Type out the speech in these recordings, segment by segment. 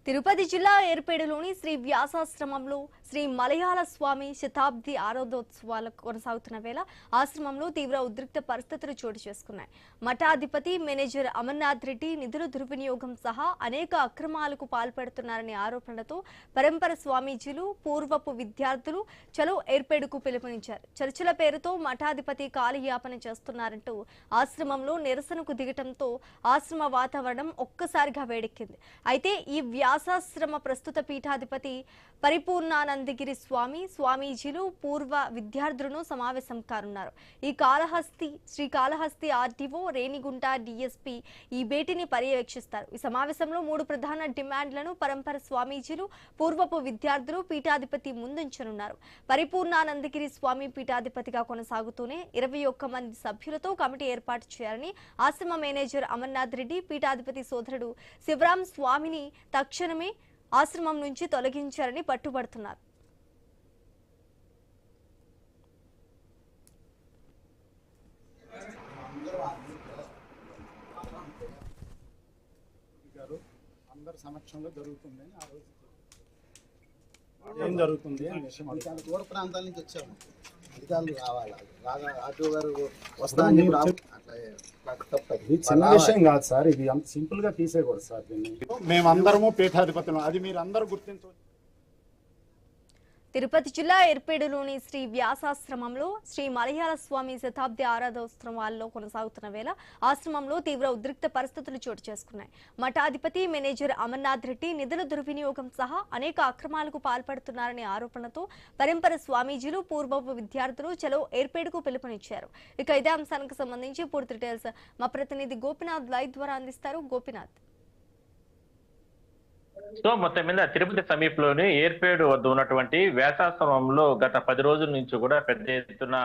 తిరుపతి జిల్లా ఏర్పేడులోని శ్రీ వ్యాసాశ్రమంలో శ్రీ మలయాళ స్వామి శతాబ్ది ఆరాధోత్సవాలు కొనసాగుతున్న వేళ ఆశ్రమంలో తీవ్ర ఉద్రిక్త పరిస్థితులు చోటు చేసుకున్నాయి. మఠాధిపతి మేనేజర్ అమర్నాథ్ రెడ్డి నిధుల దుర్వినియోగం సహా అనేక అక్రమాలకు పాల్పడుతున్నారనే ఆరోపణలతో పరంపర స్వామీజీలు, పూర్వపు విద్యార్థులు చలో ఏర్పేడుకు పిలుపునిచ్చారు. చర్చల పేరుతో మఠాధిపతి కాలయాపన చేస్తున్నారంటూ ఆశ్రమంలో నిరసనకు దిగటంతో ఆశ్రమ వాతావరణం ఒక్కసారిగా వేడెక్కింది. అయితే ఈ వ్యాసాశ్రమ ప్రస్తుత పీఠాధిపతి పరిపూర్ణానందగిరి స్వామీజీలు పూర్వ విద్యార్థులను సమావేశం కానున్నారు. శ్రీకాళహస్తి ఆర్టీఓ రేణిగుంట డిఎస్పీ ఈ భేటీని పర్యవేక్షిస్తారు. ఈ సమావేశంలో 3 ప్రధాన డిమాండ్లను పరంపర స్వామీజీలు, పూర్వపు విద్యార్థులు పీఠాధిపతి ముందుంచనున్నారు. పరిపూర్ణానందగిరి స్వామి పీఠాధిపతిగా కొనసాగుతూనే 21 మంది సభ్యులతో కమిటీ ఏర్పాటు చేయాలని ఆశ్రమ మేనేజర్ అమర్నాథ్ రెడ్డి పీఠాధిపతి సోదరుడు శివరాం స్వామిని తక్షణమే ఆశ్రమం నుంచి తొలగించారని పట్టుబడుతున్నారు. అందరి సమక్షంలో జరుగుతుంది ఆ రోజు ఏం జరుగుతుంది అనే విషయం దూర ప్రాంతాల నుంచి వచ్చాము. అధికారులు రావాలి, ఆటో గారు వస్తారని చిన్న విషయం కాదు సార్, ఇది అంత సింపుల్ గా తీసేయకూడదు సార్. దీన్ని మేమందరము పీఠాధిపతులు, అది మీరు అందరూ గుర్తించవచ్చు. తిరుపతి జిల్లా ఏర్పేడులోని శ్రీ వ్యాసాశ్రమంలో శ్రీ మలయాళ స్వామి శతాబ్ది ఆరాధోత్సవాల్లో కొనసాగుతున్న వేళ ఆశ్రమంలో తీవ్ర ఉద్రిక్త పరిస్థితులు చోటు చేసుకున్నాయి. మఠాధిపతి మేనేజర్ అమర్నాథ్ రెడ్డి నిధుల దుర్వినియోగం సహా అనేక అక్రమాలకు పాల్పడుతున్నారనే ఆరోపణతో పరంపర స్వామీజీలు, పూర్వపు విద్యార్థులు చలో ఏర్పేడుకు పిలుపునిచ్చారు. ఇక ఇదే అంశానికి సంబంధించి పూర్తి డీటెయిల్స్ మా ప్రతినిధి గోపినాథ్ లైవ్ ద్వారా అందిస్తారు. గోపినాథ్. సో మొత్తం మీద తిరుపతి సమీపంలోని ఏర్పేడు వద్ద ఉన్నటువంటి వ్యాసాశ్రమంలో గత 10 రోజుల నుంచి కూడా పెద్ద ఎత్తున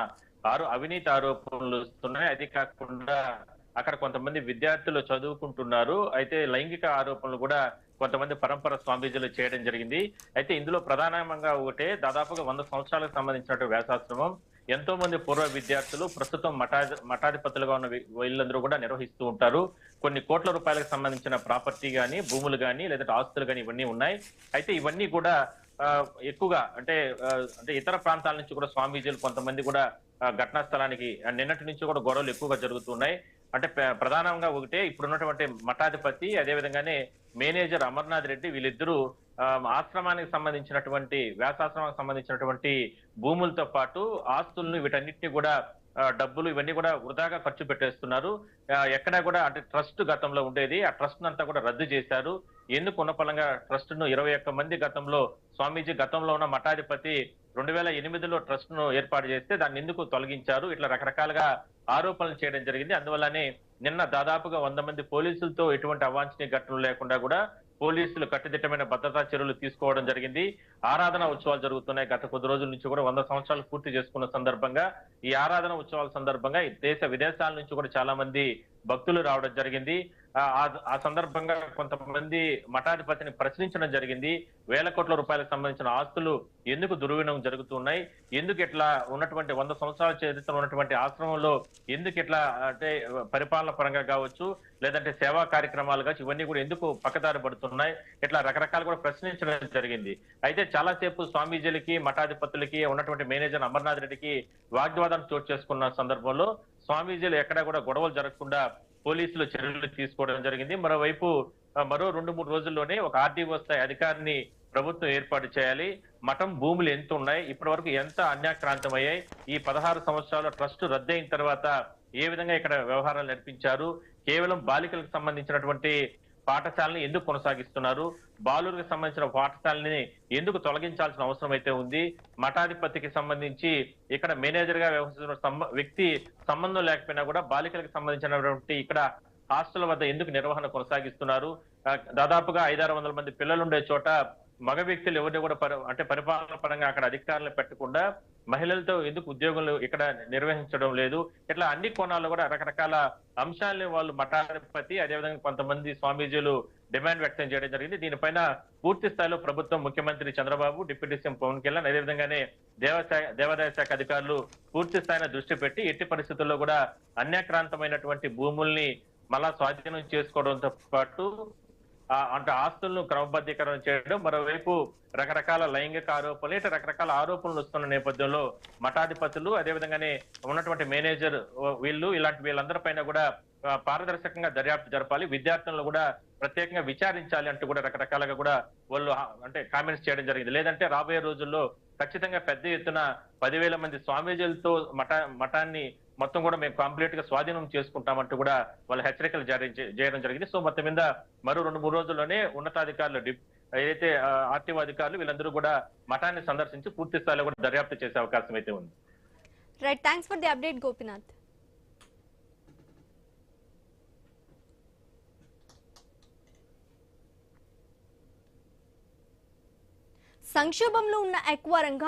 అవినీతి ఆరోపణలు వస్తున్నాయి. అది కాకుండా అక్కడ కొంతమంది విద్యార్థులు చదువుకుంటున్నారు. అయితే లైంగిక ఆరోపణలు కూడా కొంతమంది పరంపర స్వామీజీలు చేయడం జరిగింది. అయితే ఇందులో ప్రధానంగా ఒకటే, దాదాపుగా 100 సంవత్సరాలకు సంబంధించినటువంటి వ్యాసాశ్రమం, ఎంతో మంది పూర్వ విద్యార్థులు ప్రస్తుతం మఠాధిపతులుగా ఉన్న వీళ్ళందరూ కూడా నిర్వహిస్తూ ఉంటారు. కొన్ని కోట్ల రూపాయలకు సంబంధించిన ప్రాపర్టీ కానీ, భూములు కానీ, లేదంటే ఆస్తులు కానీ ఇవన్నీ ఉన్నాయి. అయితే ఇవన్నీ కూడా ఎక్కువగా అంటే ఇతర ప్రాంతాల నుంచి కూడా స్వామీజీలు కొంతమంది కూడా ఘటనా స్థలానికి నిన్నటి నుంచి కూడా గొడవలు ఎక్కువగా జరుగుతున్నాయి. అంటే ప్రధానంగా ఒకటే, ఇప్పుడున్నటువంటి మఠాధిపతి అదేవిధంగానే మేనేజర్ అమర్నాథ్ రెడ్డి వీళ్ళిద్దరూ ఆశ్రమానికి సంబంధించినటువంటి వ్యాసాశ్రమానికి సంబంధించినటువంటి భూములతో పాటు ఆస్తులను వీటన్నిటిని కూడా డబ్బులు ఇవన్నీ కూడా వృధాగా ఖర్చు పెట్టేస్తున్నారు. ఎక్కడా కూడా అంటే ట్రస్ట్ గతంలో ఉండేది, ఆ ట్రస్ట్ అంతా కూడా రద్దు చేశారు. ఎందుకు ఉన్నపలంగా ట్రస్ట్ ను 21 మంది గతంలో స్వామీజీ గతంలో ఉన్న మఠాధిపతి 2008లో ట్రస్ట్ ను ఏర్పాటు చేస్తే దాన్ని ఎందుకు తొలగించారు, ఇట్లా రకరకాలుగా ఆరోపణలు చేయడం జరిగింది. అందువల్లనే నిన్న దాదాపుగా 100 మంది పోలీసులతో ఎటువంటి అవాంఛనీయ ఘటనలు లేకుండా కూడా పోలీసులు కట్టుదిట్టమైన భద్రతా చర్యలు తీసుకోవడం జరిగింది. ఆరాధన ఉత్సవాలు జరుగుతున్నాయి. గత కొద్ది రోజుల నుంచి కూడా 100 సంవత్సరాలు పూర్తి చేసుకున్న సందర్భంగా ఈ ఆరాధన ఉత్సవాల సందర్భంగా దేశ విదేశాల నుంచి కూడా చాలా మంది భక్తులు రావడం జరిగింది. ఆ సందర్భంగా కొంతమంది మఠాధిపతిని ప్రశ్నించడం జరిగింది. వేల కోట్ల రూపాయలకు సంబంధించిన ఆస్తులు ఎందుకు దుర్వినియోగం జరుగుతున్నాయి, ఎందుకు ఇట్లా ఉన్నటువంటి 100 సంవత్సరాల చరిత్ర ఉన్నటువంటి ఆశ్రమంలో ఎందుకు ఇట్లా అంటే పరిపాలన పరంగా కావచ్చు, లేదంటే సేవా కార్యక్రమాలు కావచ్చు, ఇవన్నీ కూడా ఎందుకు పక్కదారి పడుతున్నాయి, ఇట్లా రకరకాలు కూడా ప్రశ్నించడం జరిగింది. అయితే చాలాసేపు స్వామీజీలకి, మఠాధిపతులకి ఉన్నటువంటి మేనేజర్ అమర్నాథ్ రెడ్డికి వాగ్వాదం చోటు చేసుకున్న సందర్భంలో స్వామీజీలు ఎక్కడా కూడా గొడవలు జరగకుండా పోలీసులు చర్యలు తీసుకోవడం జరిగింది. మరోవైపు మరో 2-3 రోజుల్లోనే ఒక ఆర్డీఓ స్థాయి అధికారిని ప్రభుత్వం ఏర్పాటు చేయాలి. మఠం భూములు ఎంత ఉన్నాయి, ఇప్పటి వరకు ఎంత అన్యాక్రాంతమయ్యాయి, ఈ 16 సంవత్సరాల ట్రస్ట్ రద్దయిన తర్వాత ఏ విధంగా ఇక్కడ వ్యవహారాలు నడిపించారు, కేవలం బాలికలకు సంబంధించినటువంటి పాఠశాలని ఎందుకు కొనసాగిస్తున్నారు, బాలురికి సంబంధించిన పాఠశాలని ఎందుకు తొలగించాల్సిన అవసరం అయితే ఉంది, మఠాధిపతికి సంబంధించి ఇక్కడ మేనేజర్ గా వ్యవహరిస్తున్న వ్యక్తి సంబంధం లేకపోయినా కూడా బాలికలకు సంబంధించినటువంటి ఇక్కడ హాస్టల్ వద్ద ఎందుకు నిర్వహణ కొనసాగిస్తున్నారు, దాదాపుగా 500-600 మంది పిల్లలు ఉండే చోట మగ వ్యక్తులు ఎవరిని కూడా అంటే పరిపాలన పరంగా అక్కడ అధికారులను పెట్టకుండా మహిళలతో ఎందుకు ఉద్యోగులు ఇక్కడ నిర్వహించడం లేదు, ఇట్లా అన్ని కోణాల్లో కూడా రకరకాల అంశాలని వాళ్ళు మఠాధిపతి అదేవిధంగా కొంతమంది స్వామీజీలు డిమాండ్ వ్యక్తం చేయడం జరిగింది. దీనిపైన పూర్తి స్థాయిలో ప్రభుత్వం, ముఖ్యమంత్రి చంద్రబాబు, డిప్యూటీ సీఎం పవన్ కళ్యాణ్ అదేవిధంగానే దేవాదాయ శాఖ అధికారులు పూర్తి స్థాయిలో దృష్టి పెట్టి ఎట్టి పరిస్థితుల్లో కూడా అన్యాక్రాంతమైనటువంటి భూముల్ని మళ్ళా స్వాధీనం చేసుకోవడంతో పాటు అంటే ఆస్తులను క్రమబద్ధీకరణ చేయడం, మరోవైపు రకరకాల లైంగిక ఆరోపణలు, ఇట్లా రకరకాల ఆరోపణలు వస్తున్న నేపథ్యంలో మఠాధిపతులు, అదేవిధంగానే ఉన్నటువంటి మేనేజర్ వీళ్ళు ఇలాంటి వీళ్ళందరిపైన కూడా పారదర్శకంగా దర్యాప్తు జరపాలి, విద్యార్థులను కూడా ప్రత్యేకంగా విచారించాలి అంటూ కూడా రకరకాలుగా కూడా వాళ్ళు అంటే కామెంట్స్ చేయడం జరిగింది. లేదంటే రాబోయే రోజుల్లో ఖచ్చితంగా పెద్ద ఎత్తున 10,000 మంది స్వామీజీలతో మఠాన్ని మొత్తం కూడా మేము కంప్లీట్ గా స్వాధీనం చేసుకుంటామంటూ కూడా వాళ్ళు హెచ్చరికలు జారీ చేయడం జరిగింది. సో మొత్తం మీద మరో 2-3 రోజుల్లోనే ఉన్నతాధికారులు ఏదైతే ఆర్టీఓ అధికారులు వీళ్ళందరూ కూడా మఠాన్ని సందర్శించి పూర్తి స్థాయిలో కూడా దర్యాప్తు చేసే అవకాశం అయితే ఉంది. Right, thanks for the update Gopinath. సంక్షోభంలో ఉన్న ఎక్వా రంగాన్ని